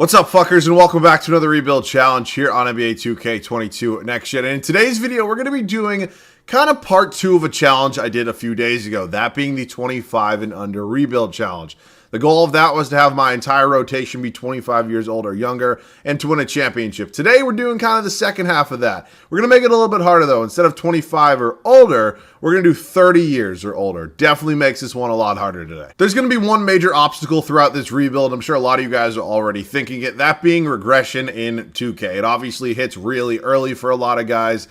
What's up, fuckers, and welcome back to another rebuild challenge here on NBA 2K22 Next Gen. And in today's video, we're going to be doing kind of part 2 of a challenge I did a few days ago, that being the 25 and under rebuild challenge. The goal of that was to have my entire rotation be 25 years old or younger and to win a championship. Today, we're doing kind of the second half of that. We're going to make it a little bit harder, though. Instead of 25 or older, we're going to do 30 years or older. Definitely makes this one a lot harder today. There's going to be one major obstacle throughout this rebuild. I'm sure a lot of you guys are already thinking it, that being regression in 2K. It obviously hits really early for a lot of guys.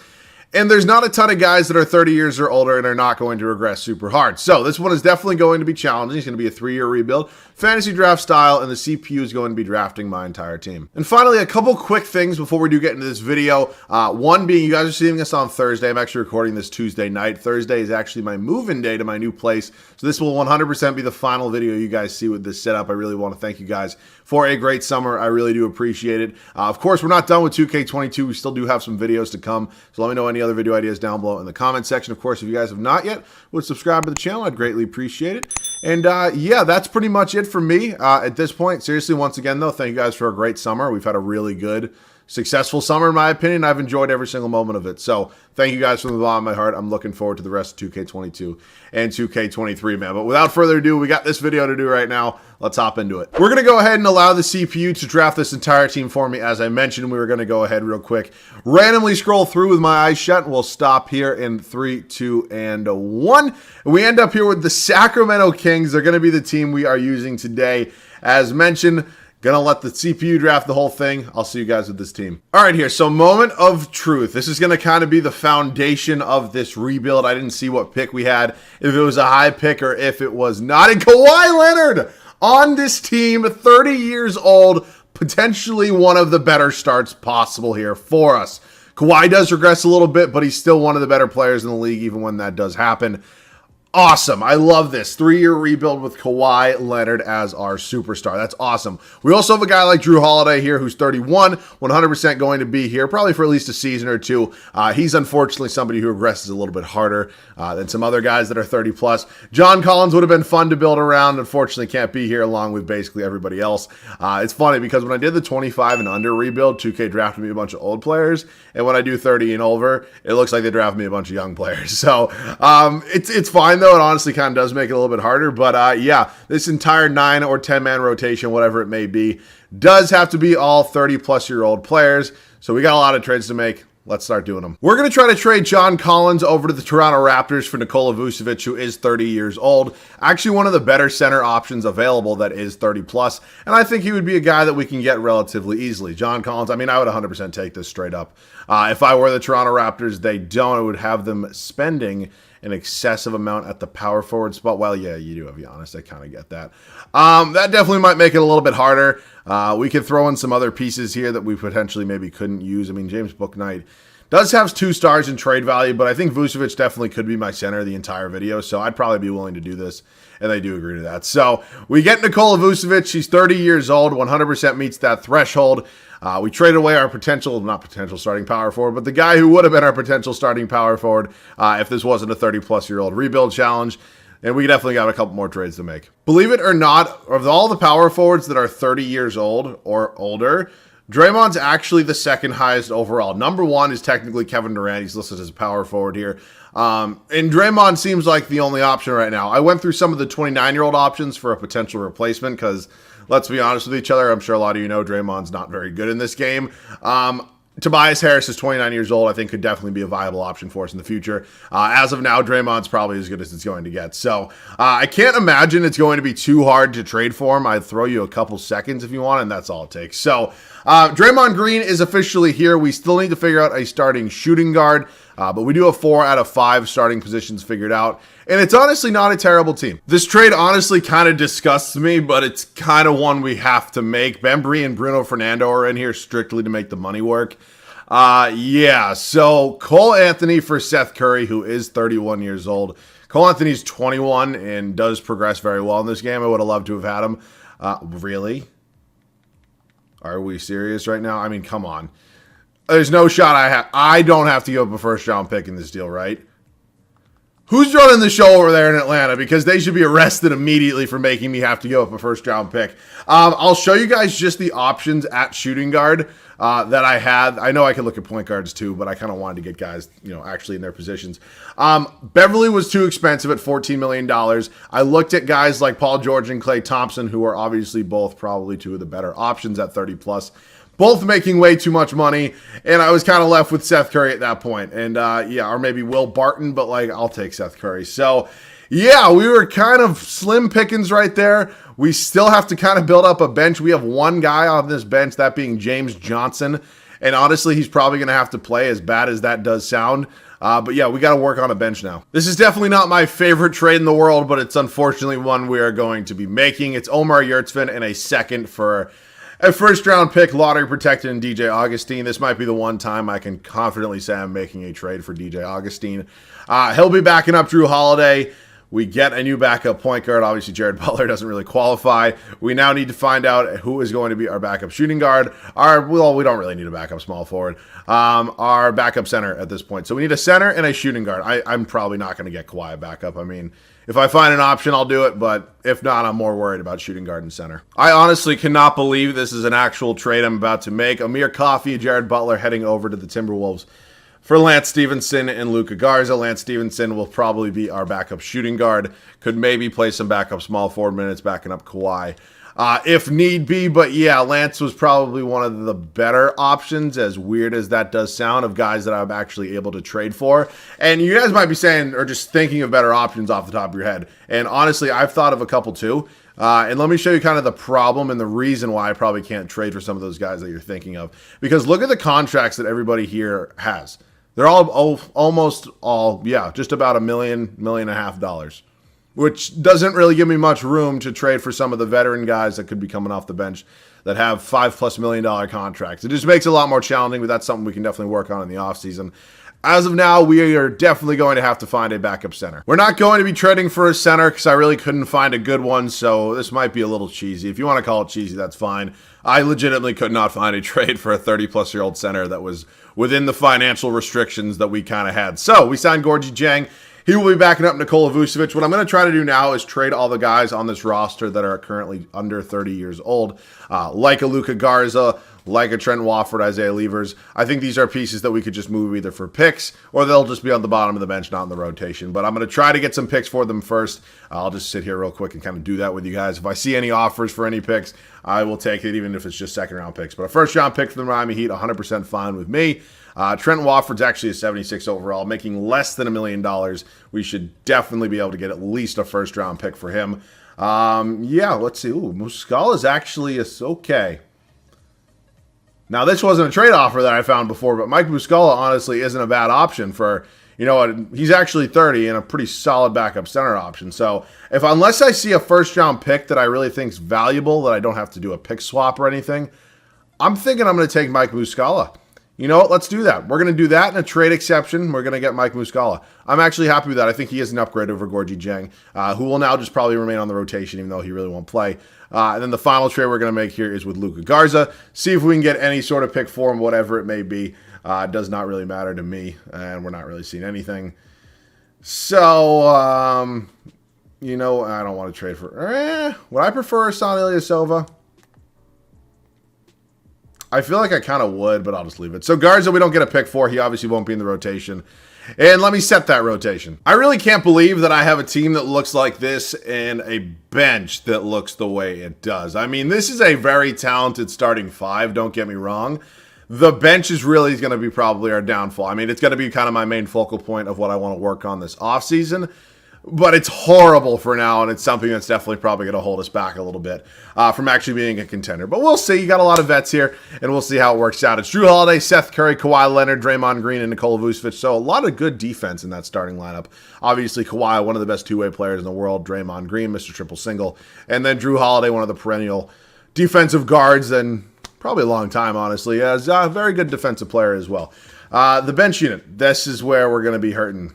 And there's not a ton of guys that are 30 years or older and are not going to regress super hard. So this one is definitely going to be challenging. It's going to be a 3-year rebuild, fantasy draft style, and the CPU is going to be drafting my entire team. And finally, a couple quick things before we do get into this video. One being, you guys are seeing this on Thursday. I'm actually recording this Tuesday night. Thursday is actually my move-in day to my new place. So this will 100% be the final video you guys see with this setup. I really want to thank you guys for a great summer. I really do appreciate it. Of course, we're not done with 2K22. We still do have some videos to come. So let me know any other video ideas down below in the comment section. Of course, if you guys have not yet, would subscribe to the channel. I'd greatly appreciate it. And yeah, that's pretty much it for me at this point. Seriously, once again, though, thank you guys for a great summer. We've had a really good, successful summer, in my opinion. I've enjoyed every single moment of it. So thank you guys from the bottom of my heart. I'm looking forward to the rest of 2K22 and 2K23, man. But without further ado, we got this video to do right now. Let's hop into it. We're going to go ahead and allow the CPU to draft this entire team for me. As I mentioned, we were going to go ahead real quick, randomly scroll through with my eyes shut. We'll stop here in 3, 2, and 1. We end up here with the Sacramento Kings. They're going to be the team we are using today. As mentioned, gonna let the CPU draft the whole thing. I'll see you guys with this team. All right, here, so moment of truth. This is gonna kind of be the foundation of this rebuild. I didn't see what pick we had, if it was a high pick or if it was not. And Kawhi Leonard on this team, 30 years old, potentially one of the better starts possible here for us. Kawhi does regress a little bit, but he's still one of the better players in the league, even when that does happen. Awesome. I love this. 3-year rebuild with Kawhi Leonard as our superstar. That's awesome. We also have a guy like Drew Holiday here who's 31, 100% going to be here probably for at least a season or two. He's unfortunately somebody who regresses a little bit harder than some other guys that are 30 plus. John Collins would have been fun to build around. Unfortunately, can't be here along with basically everybody else. It's funny because when I did the 25 and under rebuild, 2K drafted me a bunch of old players. And when I do 30 and over, it looks like they drafted me a bunch of young players. So it's fine, though. It honestly kind of does make it a little bit harder. But yeah, this entire 9 or 10-man rotation, whatever it may be, does have to be all 30-plus-year-old players. So we got a lot of trades to make. Let's start doing them. We're going to try to trade John Collins over to the Toronto Raptors for Nikola Vucevic, who is 30 years old. Actually, one of the better center options available that is 30-plus. And I think he would be a guy that we can get relatively easily. John Collins, I mean, I would 100% take this straight up. If I were the Toronto Raptors, they don't. I would have them spending an excessive amount at the power forward spot. Well, yeah, you do, to be honest. I kind of get that. That definitely might make it a little bit harder. We could throw in some other pieces here that we potentially maybe couldn't use. I mean, James Bouknight does have 2 stars in trade value, but I think Vucevic definitely could be my center the entire video, so I'd probably be willing to do this, and they do agree to that. So we get Nikola Vucevic. He's 30 years old, 100% meets that threshold. We traded away our not potential starting power forward, but the guy who would have been our potential starting power forward if this wasn't a 30-plus-year-old rebuild challenge. And we definitely got a couple more trades to make. Believe it or not, of all the power forwards that are 30 years old or older, Draymond's actually the second highest overall. Number 1 is technically Kevin Durant. He's listed as a power forward here. And Draymond seems like the only option right now. I went through some of the 29-year-old options for a potential replacement because, let's be honest with each other, I'm sure a lot of you know Draymond's not very good in this game. Tobias Harris is 29 years old. I think could definitely be a viable option for us in the future. As of now, Draymond's probably as good as it's going to get. So I can't imagine it's going to be too hard to trade for him. I'd throw you a couple seconds if you want, and that's all it takes. So Draymond Green is officially here. We still need to figure out a starting shooting guard, but we do have 4 out of 5 starting positions figured out. And it's honestly not a terrible team. This trade honestly kind of disgusts me, but it's kind of one we have to make. Bembry and Bruno Fernando are in here strictly to make the money work. Yeah, so Cole Anthony for Seth Curry, who is 31 years old. Cole Anthony's 21 and does progress very well in this game. I would have loved to have had him. Really? Are we serious right now? I mean, come on. There's no shot I don't have to give up a first-round pick in this deal, right? Who's running the show over there in Atlanta? Because they should be arrested immediately for making me have to give up a first-round pick. I'll show you guys just the options at shooting guard that I had. I know I could look at point guards too, but I kind of wanted to get guys, actually in their positions. Beverly was too expensive at $14 million. I looked at guys like Paul George and Klay Thompson, who are obviously both probably two of the better options at 30+. Both making way too much money, and I was kind of left with Seth Curry at that point. And, or maybe Will Barton, but, I'll take Seth Curry. So, yeah, we were kind of slim pickings right there. We still have to kind of build up a bench. We have one guy on this bench, that being James Johnson. And, honestly, he's probably going to have to play, as bad as that does sound. But, yeah, we got to work on a bench now. This is definitely not my favorite trade in the world, but it's unfortunately one we are going to be making. It's Omar Yurtseven and a second for a first-round pick, lottery protected in DJ Augustine. This might be the one time I can confidently say I'm making a trade for DJ Augustine. He'll be backing up Drew Holiday. We get a new backup point guard. Obviously, Jared Butler doesn't really qualify. We now need to find out who is going to be our backup shooting guard. We don't really need a backup small forward. Our backup center at this point. So we need a center and a shooting guard. I'm probably not going to get Kawhi backup. I mean, if I find an option, I'll do it, but if not, I'm more worried about shooting guard and center. I honestly cannot believe this is an actual trade I'm about to make. Amir Coffey, Jared Butler heading over to the Timberwolves for Lance Stevenson and Luka Garza. Lance Stevenson will probably be our backup shooting guard. Could maybe play some backup small forward minutes, backing up Kawhi if need be. But yeah, Lance was probably one of the better options, as weird as that does sound, of guys that I'm actually able to trade for. And you guys might be saying, or just thinking of better options off the top of your head. And honestly, I've thought of a couple too. And let me show you kind of the problem and the reason why I probably can't trade for some of those guys that you're thinking of. Because look at the contracts that everybody here has. They're almost all, just about $1 million, $1.5 million. Which doesn't really give me much room to trade for some of the veteran guys that could be coming off the bench that have $5+ million contracts. It just makes it a lot more challenging, but that's something we can definitely work on in the offseason. As of now, we are definitely going to have to find a backup center. We're not going to be trading for a center because I really couldn't find a good one, so this might be a little cheesy. If you want to call it cheesy, that's fine. I legitimately could not find a trade for a 30-plus-year-old center that was within the financial restrictions that we kind of had. So we signed Gorgui Dieng. He will be backing up Nikola Vucevic. What I'm going to try to do now is trade all the guys on this roster that are currently under 30 years old, like a Luka Garza, like a Trent Wofford, Isaiah Levers. I think these are pieces that we could just move either for picks or they'll just be on the bottom of the bench, not in the rotation. But I'm going to try to get some picks for them first. I'll just sit here real quick and kind of do that with you guys. If I see any offers for any picks, I will take it, even if it's just second-round picks. But a first-round pick for the Miami Heat, 100% fine with me. Trent Wofford's actually a 76 overall, making less than $1 million. We should definitely be able to get at least a first-round pick for him. Let's see. Ooh, Muscala's actually okay. Now, this wasn't a trade offer that I found before, but Mike Muscala honestly isn't a bad option for, he's actually 30 and a pretty solid backup center option. So, unless I see a first-round pick that I really think is valuable, that I don't have to do a pick swap or anything, I'm thinking I'm going to take Mike Muscala. You know what? Let's do that. We're going to do that in a trade exception. We're going to get Mike Muscala. I'm actually happy with that. I think he is an upgrade over Gorgui Dieng, who will now just probably remain on the rotation, even though he really won't play. And then the final trade we're going to make here is with Luka Garza. See if we can get any sort of pick for him, whatever it may be. It does not really matter to me, and we're not really seeing anything. So, I don't want to trade for... would I prefer Hassan Ilyasova? I feel like I kind of would, but I'll just leave it. So Garza, we don't get a pick for. He obviously won't be in the rotation. And let me set that rotation. I really can't believe that I have a team that looks like this and a bench that looks the way it does. I mean, this is a very talented starting five, don't get me wrong. The bench is really going to be probably our downfall. I mean, it's going to be kind of my main focal point of what I want to work on this offseason. But it's horrible for now, and it's something that's definitely probably going to hold us back a little bit from actually being a contender. But we'll see. You got a lot of vets here, and we'll see how it works out. It's Drew Holiday, Seth Curry, Kawhi Leonard, Draymond Green, and Nikola Vucevic. So a lot of good defense in that starting lineup. Obviously, Kawhi, one of the best two-way players in the world. Draymond Green, Mr. Triple Single. And then Drew Holiday, one of the perennial defensive guards, and probably a long time, honestly. As a very good defensive player as well. The bench unit, this is where we're going to be hurting.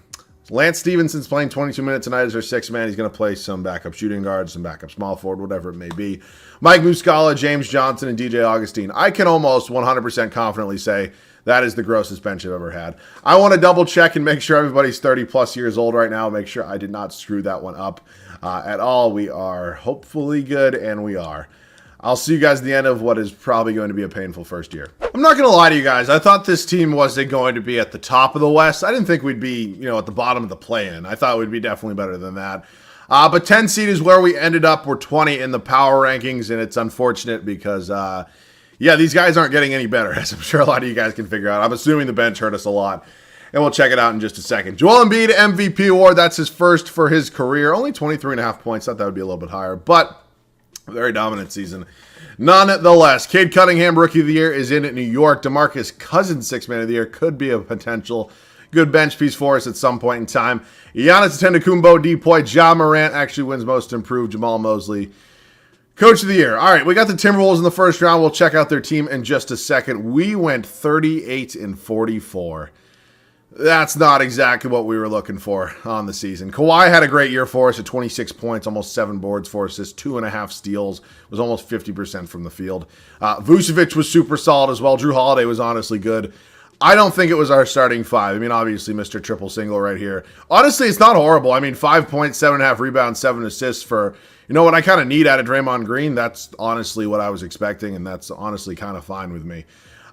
Lance Stevenson's playing 22 minutes tonight as our sixth man. He's going to play some backup shooting guards, some backup small forward, whatever it may be. Mike Muscala, James Johnson, and DJ Augustine. I can almost 100% confidently say That is the grossest bench I've ever had. I want to double check and make sure everybody's 30 plus years old right now. Make sure I did not screw that one up at all. We are hopefully good, and we are. I'll see you guys at the end of what is probably going to be a painful first year. I'm not going to lie to you guys. I thought this team wasn't going to be at the top of the West. I didn't think we'd be, at the bottom of the play-in. I thought we'd be definitely better than that. But 10 seed is where we ended up. We're 20 in the power rankings, and it's unfortunate because, these guys aren't getting any better, as I'm sure a lot of you guys can figure out. I'm assuming the bench hurt us a lot, and we'll check it out in just a second. Joel Embiid, MVP award. That's his first for his career. Only 23.5 points. Thought that would be a little bit higher, but very dominant season. Nonetheless, Cade Cunningham, Rookie of the Year, is in New York. DeMarcus Cousins, Sixth Man of the Year, could be a potential good bench piece for us at some point in time. Giannis Antetokounmpo, Depoy, Ja Morant actually wins Most Improved. Jamal Mosley, Coach of the Year. All right, we got the Timberwolves in the first round. We'll check out their team in just a second. We went 38-44. That's not exactly what we were looking for on the season. Kawhi had a great year for us at 26 points, almost 7 boards, 4 assists, 2.5 steals, was almost 50% from the field. Vucevic was super solid as well. Drew Holiday was honestly good. I don't think it was our starting five. I mean, obviously, Mr. Triple Single right here. Honestly, it's not horrible. I mean, 5 points, 7.5 rebounds, 7 assists for, what I kind of need out of Draymond Green. That's honestly what I was expecting, and that's honestly kind of fine with me.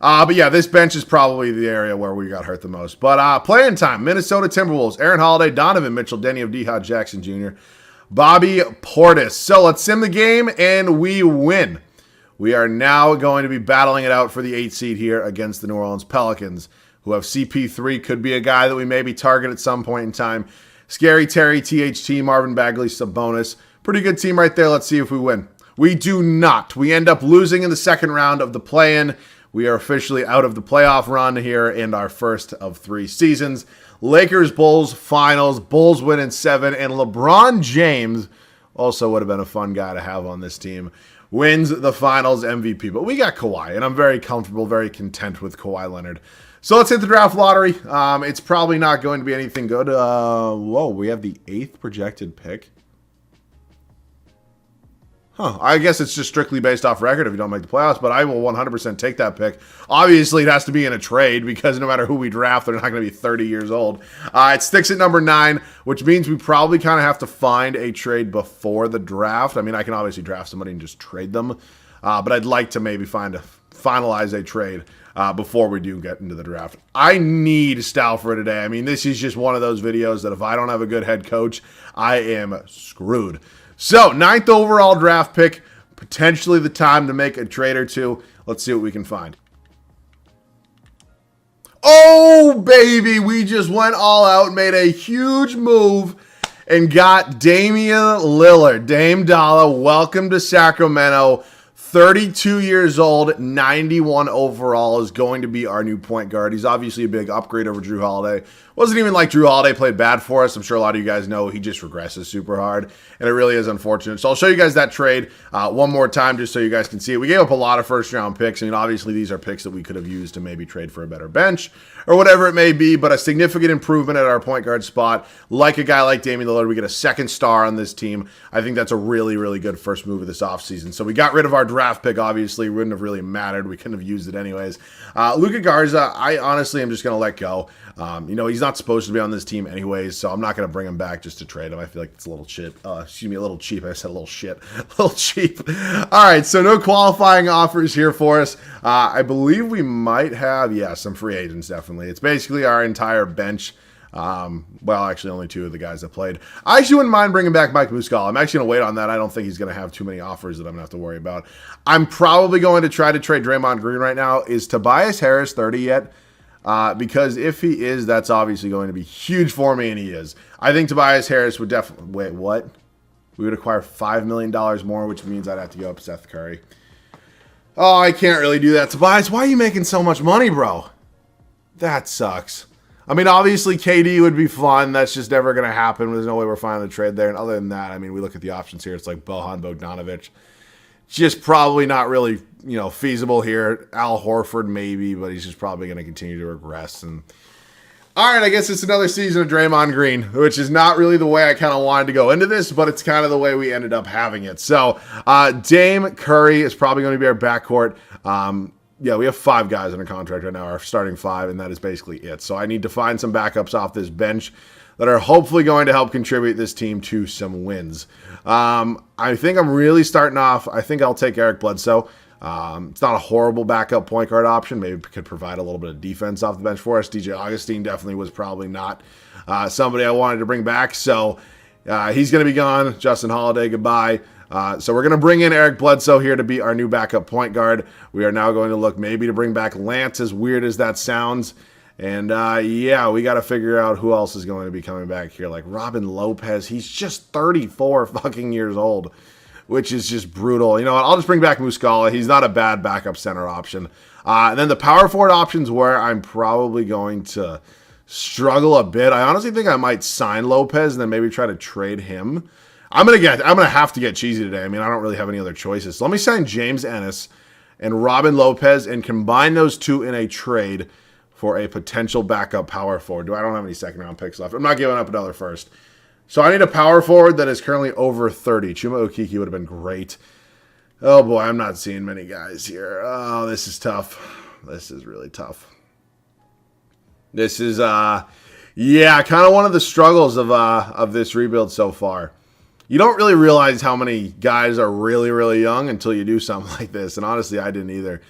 But yeah, this bench is probably the area where we got hurt the most. But playing time, Minnesota Timberwolves, Aaron Holiday, Donovan Mitchell, Denny of D-Hod Jackson Jr., Bobby Portis. So let's sim the game, and we win. We are now going to be battling it out for the 8th seed here against the New Orleans Pelicans, who have CP3, could be a guy that we maybe target at some point in time. Scary Terry, THT, Marvin Bagley, Sabonis. Pretty good team right there. Let's see if we win. We do not. We end up losing in the second round of the play-in. We are officially out of the playoff run here in our first of 3 seasons. Lakers-Bulls finals. Bulls win in 7. And LeBron James, also would have been a fun guy to have on this team, wins the finals MVP. But we got Kawhi, and I'm very comfortable, very content with Kawhi Leonard. So let's hit the draft lottery. It's probably not going to be anything good. We have the 8th projected pick. I guess it's just strictly based off record if you don't make the playoffs, but I will 100% take that pick. Obviously, it has to be in a trade because no matter who we draft, they're not going to be 30 years old. It sticks at number 9, which means we probably kind of have to find a trade before the draft. I mean, I can obviously draft somebody and just trade them, but I'd like to maybe finalize a trade before we do get into the draft. I need Stafford today. I mean, this is just one of those videos that if I don't have a good head coach, I am screwed. So, 9th overall draft pick, potentially the time to make a trade or two. Let's see what we can find. Oh, baby, we just went all out, made a huge move, and got Damian Lillard. Dame Dollar, welcome to Sacramento. 32 years old, 91 overall, is going to be our new point guard. He's obviously a big upgrade over Drew Holiday. Wasn't even like Drew Holiday played bad for us. I'm sure a lot of you guys know he just regresses super hard, and it really is unfortunate. So I'll show you guys that trade one more time just so you guys can see it. We gave up a lot of first-round picks. I mean, obviously, these are picks that we could have used to maybe trade for a better bench or whatever it may be, but a significant improvement at our point guard spot. Like a guy like Damian Lillard, we get a second star on this team. I think that's a really, really good first move of this offseason. So we got rid of our draft pick, obviously. It wouldn't have really mattered. We couldn't have used it anyways. Luka Garza, I honestly am just going to let go. He's not supposed to be on this team anyways, so I'm not going to bring him back just to trade him. I feel like it's a little cheap. A little cheap. I said a little shit. A little cheap. All right, so no qualifying offers here for us. I believe we might have, some free agents, definitely. It's basically our entire bench. Actually, only 2 of the guys that played. I actually wouldn't mind bringing back Mike Muscala. I'm actually going to wait on that. I don't think he's going to have too many offers that I'm going to have to worry about. I'm probably going to try to trade Draymond Green right now. Is Tobias Harris 30 yet? Because if he is, that's obviously going to be huge for me, and he is. I think Tobias Harris would definitely... Wait, what? We would acquire $5 million more, which means I'd have to go up Seth Curry. Oh, I can't really do that. Tobias, why are you making so much money, bro? That sucks. I mean, obviously, KD would be fun. That's just never going to happen. There's no way we're finding the trade there. And other than that, I mean, we look at the options here. It's like Bojan Bogdanovic. Just probably not really, feasible here. Al Horford, maybe, but he's just probably going to continue to regress. And all right, I guess it's another season of Draymond Green, which is not really the way I kind of wanted to go into this, but it's kind of the way we ended up having it. So Dame Curry is probably going to be our backcourt. yeah, we have 5 guys under contract right now, our starting 5, and that is basically it. So I need to find some backups off this bench that are hopefully going to help contribute this team to some wins. I think I'm really starting off, I think I'll take Eric Bledsoe. It's not a horrible backup point guard option. Maybe could provide a little bit of defense off the bench for us. DJ Augustine definitely was probably not somebody I wanted to bring back. So he's going to be gone. Justin Holiday, goodbye. So we're going to bring in Eric Bledsoe here to be our new backup point guard. We are now going to look maybe to bring back Lance, as weird as that sounds. And yeah, we got to figure out who else is going to be coming back here. Like Robin Lopez, he's just 34 fucking years old, which is just brutal. You know what? I'll just bring back Muscala. He's not a bad backup center option. And then the power forward options where I'm probably going to struggle a bit. I honestly think I might sign Lopez and then maybe try to trade him. I'm gonna have to get cheesy today. I mean, I don't really have any other choices. So let me sign James Ennis and Robin Lopez and combine those two in a trade for a potential backup power forward. I don't have any second round picks left. I'm not giving up another first. So I need a power forward that is currently over 30. Chuma Okeke would have been great. Oh boy, I'm not seeing many guys here. Oh, this is tough. This is really tough. This is yeah, kind of one of the struggles of this rebuild so far. You don't really realize how many guys are really, really young until you do something like this. And honestly, I didn't either.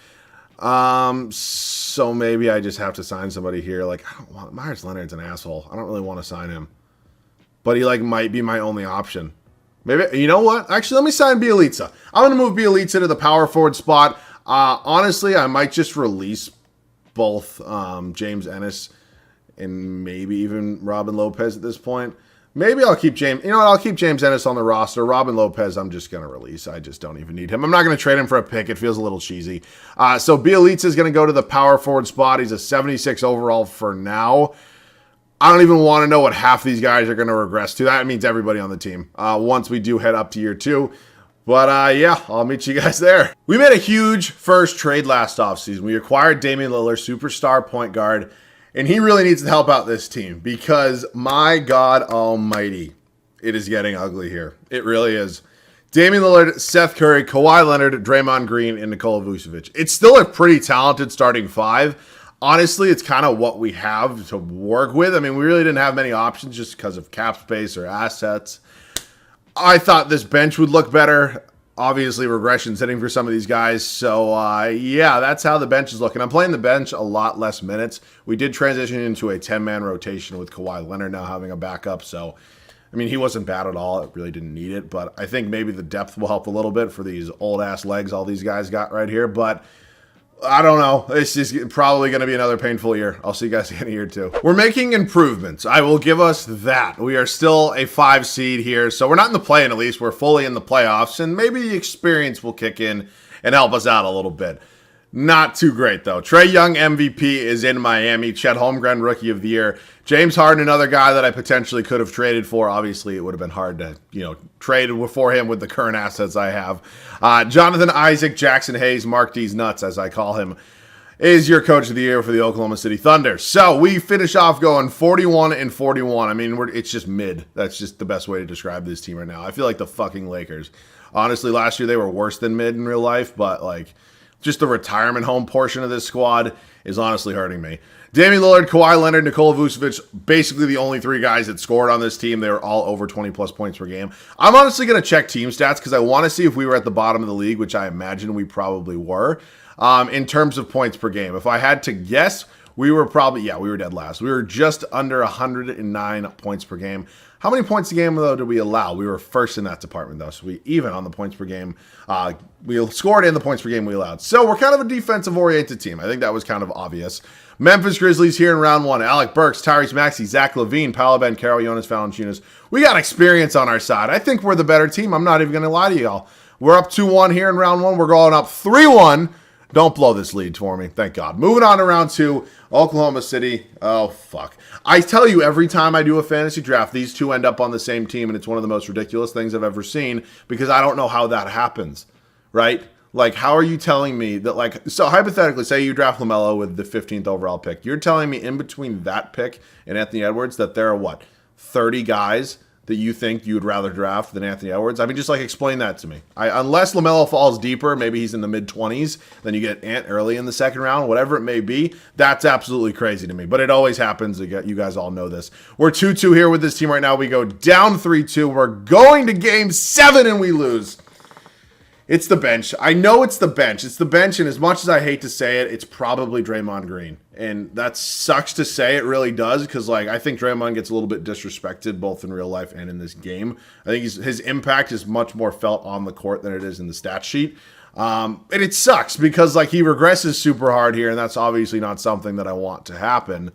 So maybe I just have to sign somebody here. Like, I don't want, Myers Leonard's an asshole. I don't really want to sign him. But he, like, might be my only option. Maybe, you know what? Actually, let me sign Bielitsa. I'm going to move Bielitsa to the power forward spot. Honestly, I might just release both James Ennis and maybe even Robin Lopez at this point. Maybe I'll keep James. You know what? I'll keep James Ennis on the roster. Robin Lopez, I'm just going to release. I just don't even need him. I'm not going to trade him for a pick. It feels a little cheesy. So Bielitsa is going to go to the power forward spot. He's a 76 overall for now. I don't even want to know what half these guys are going to regress to. That means everybody on the team once we do head up to year 2. But yeah, I'll meet you guys there. We made a huge first trade last offseason. We acquired Damian Lillard, superstar point guard. And he really needs to help out this team because, my God almighty, it is getting ugly here. It really is. Damian Lillard, Seth Curry, Kawhi Leonard, Draymond Green, and Nikola Vucevic. It's still a pretty talented starting 5. Honestly, it's kind of what we have to work with. I mean, we really didn't have many options just because of cap space or assets. I thought this bench would look better. Obviously, regression's hitting for some of these guys. So, yeah, that's how the bench is looking. I'm playing the bench a lot less minutes. We did transition into a 10-man rotation with Kawhi Leonard now having a backup. So, I mean, he wasn't bad at all. It really didn't need it. But I think maybe the depth will help a little bit for these old-ass legs all these guys got right here. But I don't know. It's just probably going to be another painful year. I'll see you guys in a year too. We're making improvements. I will give us that. We are still a 5 seed here. So we're not in the play-in at least. We're fully in the playoffs. And maybe the experience will kick in and help us out a little bit. Not too great, though. Trae Young MVP is in Miami. Chet Holmgren Rookie of the Year. James Harden, another guy that I potentially could have traded for. Obviously, it would have been hard to, trade for him with the current assets I have. Jonathan Isaac, Jackson Hayes, Mark D's Nuts, as I call him, is your Coach of the Year for the Oklahoma City Thunder. So we finish off going 41-41. I mean, it's just mid. That's just the best way to describe this team right now. I feel like the fucking Lakers. Honestly, last year they were worse than mid in real life, but just the retirement home portion of this squad is honestly hurting me. Damian Lillard, Kawhi Leonard, Nikola Vucevic, basically the only 3 guys that scored on this team. They were all over 20-plus points per game. I'm honestly going to check team stats because I want to see if we were at the bottom of the league, which I imagine we probably were, in terms of points per game. If I had to guess, we were probably, we were dead last. We were just under 109 points per game. How many points a game, though, did we allow? We were first in that department, though, so we even on the points per game. We scored in the points per game we allowed. So we're kind of a defensive-oriented team. I think that was kind of obvious. Memphis Grizzlies here in round 1. Alec Burks, Tyrese Maxey, Zach LaVine, Paolo Banchero, Jonas Valanciunas. We got experience on our side. I think we're the better team. I'm not even going to lie to y'all. We're up 2-1 here in round 1. We're going up 3-1. Don't blow this lead for me. Thank God. Moving on to round 2. Oklahoma City. Oh, fuck. I tell you, every time I do a fantasy draft, these two end up on the same team, and it's one of the most ridiculous things I've ever seen because I don't know how that happens, right? How are you telling me that, so hypothetically, say you draft LaMelo with the 15th overall pick. You're telling me in between that pick and Anthony Edwards that there are, 30 guys that you think you would rather draft than Anthony Edwards? I mean, just like explain that to me. Unless LaMelo falls deeper, maybe he's in the mid-20s, then you get Ant early in the second round, whatever it may be. That's absolutely crazy to me, but it always happens. You guys all know this. We're 2-2 here with this team right now. We go down 3-2. We're going to game 7 and we lose. It's the bench. I know it's the bench. It's the bench, and as much as I hate to say it, it's probably Draymond Green. And that sucks to say, it really does, because like I think Draymond gets a little bit disrespected both in real life and in this game. I think his impact is much more felt on the court than it is in the stat sheet. And it sucks because like he regresses super hard here, and that's obviously not something that I want to happen.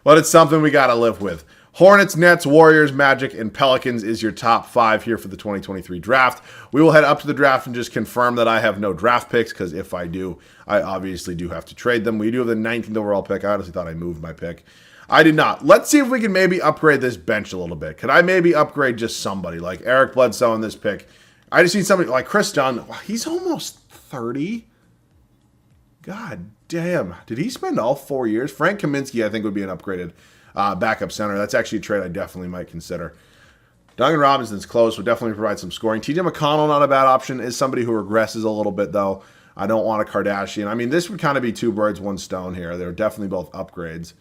But it's something we got to live with. Hornets, Nets, Warriors, Magic, and Pelicans is your top 5 here for the 2023 draft. We will head up to the draft and just confirm that I have no draft picks, because if I do, I obviously do have to trade them. We do have the 19th overall pick. I honestly thought I moved my pick. I did not. Let's see if we can maybe upgrade this bench a little bit. Could I maybe upgrade just somebody like Eric Bledsoe in this pick? I just need somebody like Chris Dunn. Wow, he's almost 30. God damn. Did he spend all 4 years? Frank Kaminsky, I think, would be an upgraded backup center. That's actually a trade I definitely might consider. Duncan Robinson's close, would definitely provide some scoring. TJ McConnell, not a bad option, is somebody who regresses a little bit, though. I don't want a Kardashian. I mean, this would kind of be 2 birds, 1 stone here. They're definitely both upgrades.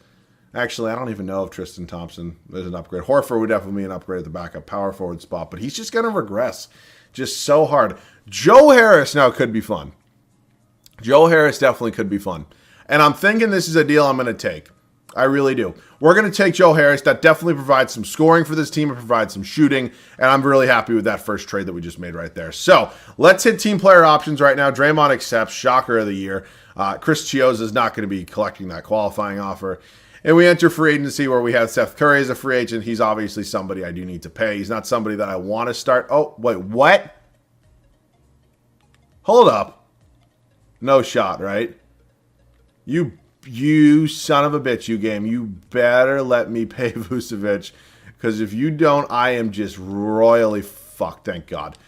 Actually, I don't even know if Tristan Thompson is an upgrade. Horford would definitely be an upgrade at the backup power forward spot, but he's just going to regress just so hard. Joe Harris now could be fun. Joe Harris definitely could be fun. And I'm thinking this is a deal I'm going to take. I really do. We're going to take Joe Harris. That definitely provides some scoring for this team. It provides some shooting. And I'm really happy with that first trade that we just made right there. So let's hit team player options right now. Draymond accepts. Shocker of the year. Chris Chiozza is not going to be collecting that qualifying offer. And we enter free agency where we have Seth Curry as a free agent. He's obviously somebody I do need to pay. He's not somebody that I want to start. Oh, wait, what? Hold up. No shot, right? You son of a bitch, you game. You better let me pay Vucevic, because if you don't, I am just royally fucked, thank God.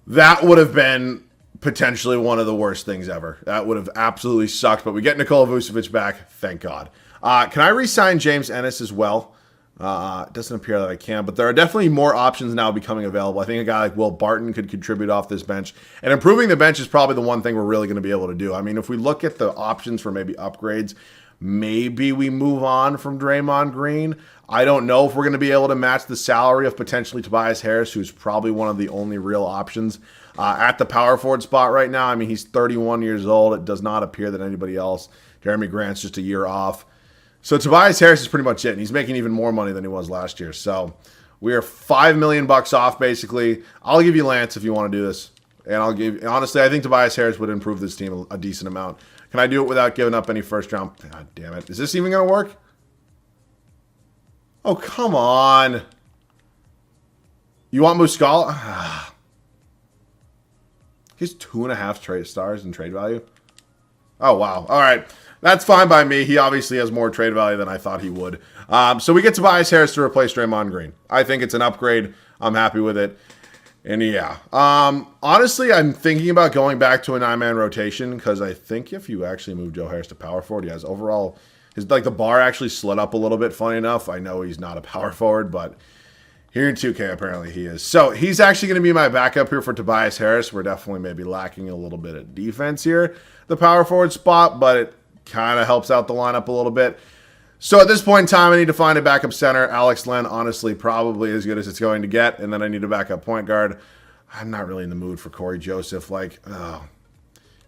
That would have been potentially one of the worst things ever. That would have absolutely sucked, but we get Nikola Vucevic back, thank God. Can I re-sign James Ennis as well? It doesn't appear that I can, but there are definitely more options now becoming available. I think a guy like Will Barton could contribute off this bench. And improving the bench is probably the one thing we're really going to be able to do. I mean, if we look at the options for maybe upgrades, maybe we move on from Draymond Green. I don't know if we're going to be able to match the salary of potentially Tobias Harris, who's probably one of the only real options at the power forward spot right now. I mean, he's 31 years old. It does not appear that anybody else. Jeremy Grant's just a year off. So Tobias Harris is pretty much it, and he's making even more money than he was last year. So we are $5 million off, basically. I'll give you Lance if you want to do this. And I'll give, honestly, I think Tobias Harris would improve this team a decent amount. Can I do it without giving up any first round? God damn it. Is this even going to work? Oh, come on. You want Muscala? He's 2.5 trade stars in trade value. Oh, wow. All right. That's fine by me. He obviously has more trade value than I thought he would. So we get Tobias Harris to replace Draymond Green. I think it's an upgrade. I'm happy with it. And yeah. Honestly, I'm thinking about going back to a 9-man rotation, because I think if you actually move Joe Harris to power forward, he has overall, the bar actually slid up a little bit, funny enough. I know he's not a power forward, but here in 2K, apparently he is. So he's actually going to be my backup here for Tobias Harris. We're definitely maybe lacking a little bit of defense here, the power forward spot, but it kind of helps out the lineup a little bit. So at this point in time, I need to find a backup center. Alex Len, honestly, probably as good as it's going to get. And then I need a backup point guard. I'm not really in the mood for Corey Joseph. Can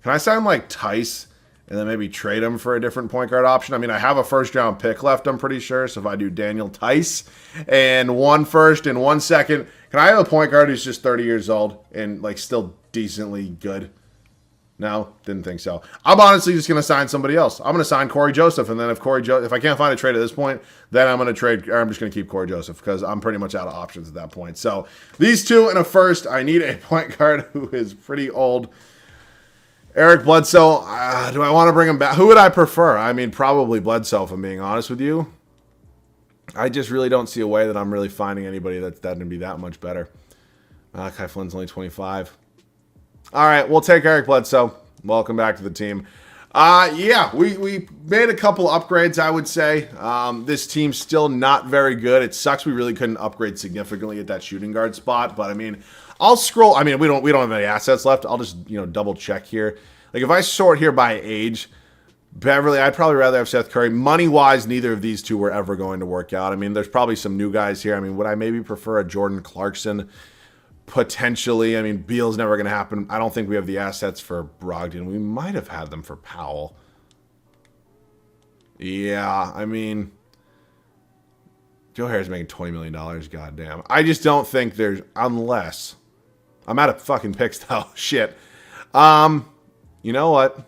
I sign like Tice and then maybe trade him for a different point guard option? I mean, I have a first-round pick left, I'm pretty sure. So if I do Daniel Tice and 1 first and 1 second, can I have a point guard who's just 30 years old and like still decently good? No, didn't think so. I'm honestly just going to sign somebody else. I'm going to sign Corey Joseph, and then if I can't find a trade at this point, then I'm going to keep Corey Joseph, because I'm pretty much out of options at that point. So these two and a first. I need a point guard who is pretty old. Eric Bledsoe. Do I want to bring him back? Who would I prefer? I mean, probably Bledsoe, if I'm being honest with you. I just really don't see a way that I'm really finding anybody that's going to be that much better. Kai Flynn's only 25. All right, we'll take Eric Bledsoe. Welcome back to the team. Yeah, we made a couple upgrades, I would say. This team's still not very good. It sucks we really couldn't upgrade significantly at that shooting guard spot, but I mean, I'll scroll. I mean, we don't have any assets left. I'll just, double check here. Like if I sort here by age, Beverly, I'd probably rather have Seth Curry. Money-wise, neither of these two were ever going to work out. I mean, there's probably some new guys here. I mean, would I maybe prefer a Jordan Clarkson? Potentially. I mean, Beal's never going to happen. I don't think we have the assets for Brogdon. We might have had them for Powell. Yeah, I mean, Joe Harris making $20 million. Goddamn. I just don't think there's, unless, I'm out of fucking picks though. Shit. You know what?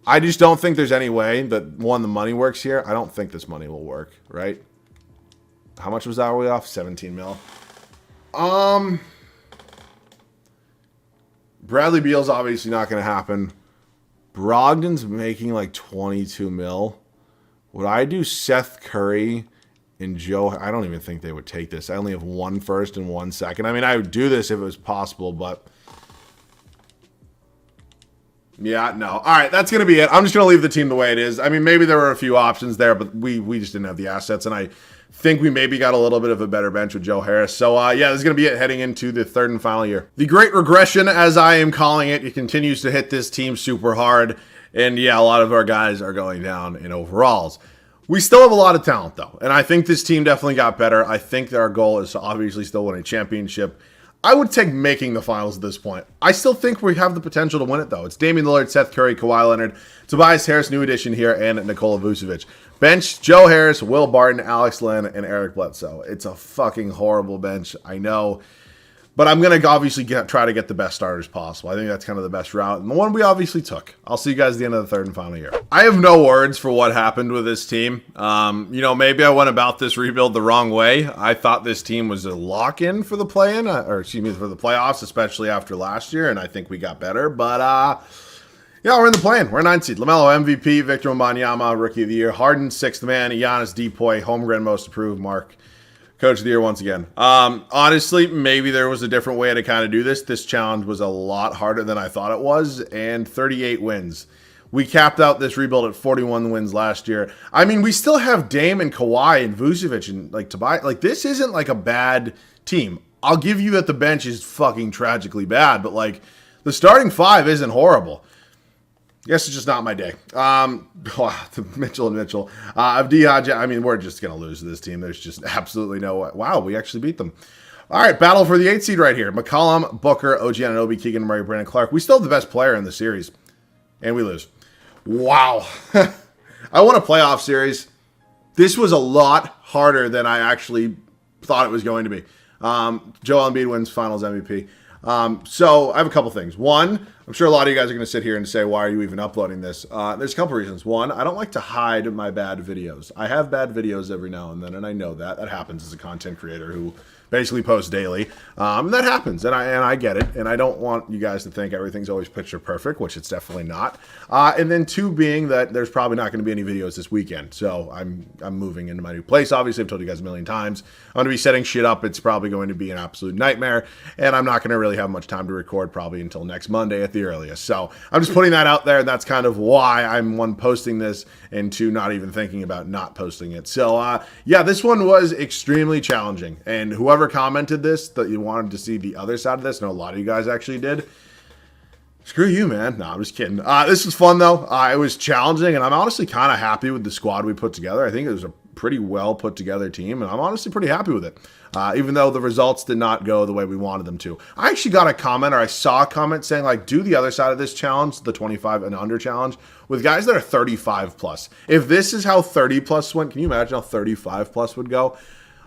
I just don't think there's any way that, one, the money works here. I don't think this money will work, right? How much was that way off? 17 mil. Bradley Beal's obviously not going to happen. Brogdon's making like 22 mil. Would I do Seth Curry and Joe? I don't even think they would take this. I only have one first and one second. I mean, I would do this if it was possible, but yeah, no. All right, that's going to be it. I'm just going to leave the team the way it is. I mean, maybe there were a few options there, but we just didn't have the assets, and I think we maybe got a little bit of a better bench with Joe Harris. So, yeah, this is going to be it heading into the third and final year. The Great Regression, as I am calling it, continues to hit this team super hard. And, yeah, a lot of our guys are going down in overalls. We still have a lot of talent, though. And I think this team definitely got better. I think that our goal is to obviously still win a championship. I would take making the finals at this point. I still think we have the potential to win it, though. It's Damian Lillard, Seth Curry, Kawhi Leonard, Tobias Harris, new addition here, and Nikola Vucevic. Bench, Joe Harris, Will Barton, Alex Len, and Eric Bledsoe. It's a fucking horrible bench, I know. But I'm going to obviously try to get the best starters possible. I think that's kind of the best route, and the one we obviously took. I'll see you guys at the end of the third and final year. I have no words for what happened with this team. Maybe I went about this rebuild the wrong way. I thought this team was a lock-in for the play-in, for the playoffs, especially after last year, and I think we got better. But, yeah, we're in the play-in. We're 9th seed. LaMelo MVP, Victor Wembanyama, Rookie of the Year, Harden, 6th man, Giannis Depoy, Holmgren, Most Improved, Mark, Coach of the Year once again. Honestly, maybe there was a different way to kind of do this. This challenge was a lot harder than I thought it was, and 38 wins. We capped out this rebuild at 41 wins last year. I mean, we still have Dame and Kawhi and Vucevic and Tobias. This isn't like a bad team. I'll give you that the bench is fucking tragically bad, but the starting five isn't horrible. I guess it's just not my day. Mitchell and Mitchell. Avdija, I mean, we're just going to lose to this team. There's just absolutely no way. Wow, we actually beat them. All right, battle for the 8th seed right here. McCollum, Booker, OG Anunoby, Keegan Murray, Brandon Clark. We still have the best player in the series, and we lose. Wow. I won a playoff series. This was a lot harder than I actually thought it was going to be. Joel Embiid wins Finals MVP. So I have a couple things. One, I'm sure a lot of you guys are going to sit here and say, why are you even uploading this? There's a couple reasons. One, I don't like to hide my bad videos. I have bad videos every now and then, and I know that. That happens as a content creator who basically posts daily. That happens, and I get it, and I don't want you guys to think everything's always picture perfect, which it's definitely not. And then two being that there's probably not going to be any videos this weekend, so I'm moving into my new place. Obviously, I've told you guys a million times. I'm going to be setting shit up. It's probably going to be an absolute nightmare, and I'm not going to really have much time to record probably until next Monday at the earliest. So I'm just putting that out there, and that's kind of why I'm, one, posting this, and two, not even thinking about not posting it. So, yeah, this one was extremely challenging, and whoever commented this that you wanted to see the other side of this, and a lot of you guys actually did, screw you, man. No, I'm just kidding. This was fun, though. It was challenging, and I'm honestly kind of happy with the squad we put together. I think it was a pretty well put together team, and I'm honestly pretty happy with it, even though the results did not go the way we wanted them to. I actually got a comment, or I saw a comment saying, do the other side of this challenge, the 25 and under challenge, with guys that are 35 plus. If this is how 30 plus went, can you imagine how 35 plus would go?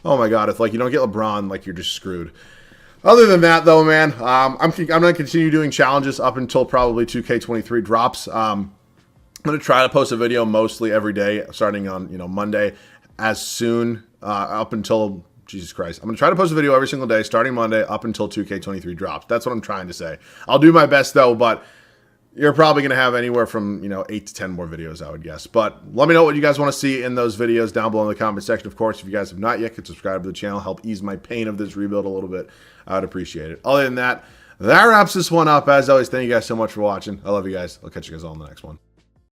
Oh my God, if you don't get LeBron, you're just screwed. Other than that, though, man, I'm going to continue doing challenges up until probably 2K23 drops. I'm going to try to post a video mostly every day, starting on Monday, as soon up until, Jesus Christ. I'm going to try to post a video every single day, starting Monday up until 2K23 drops. That's what I'm trying to say. I'll do my best, though, but you're probably going to have anywhere from 8 to 10 more videos, I would guess. But let me know what you guys want to see in those videos down below in the comment section. Of course, if you guys have not yet, could subscribe to the channel, help ease my pain of this rebuild a little bit. I would appreciate it. Other than that, that wraps this one up. As always, thank you guys so much for watching. I love you guys. I'll catch you guys all in the next one.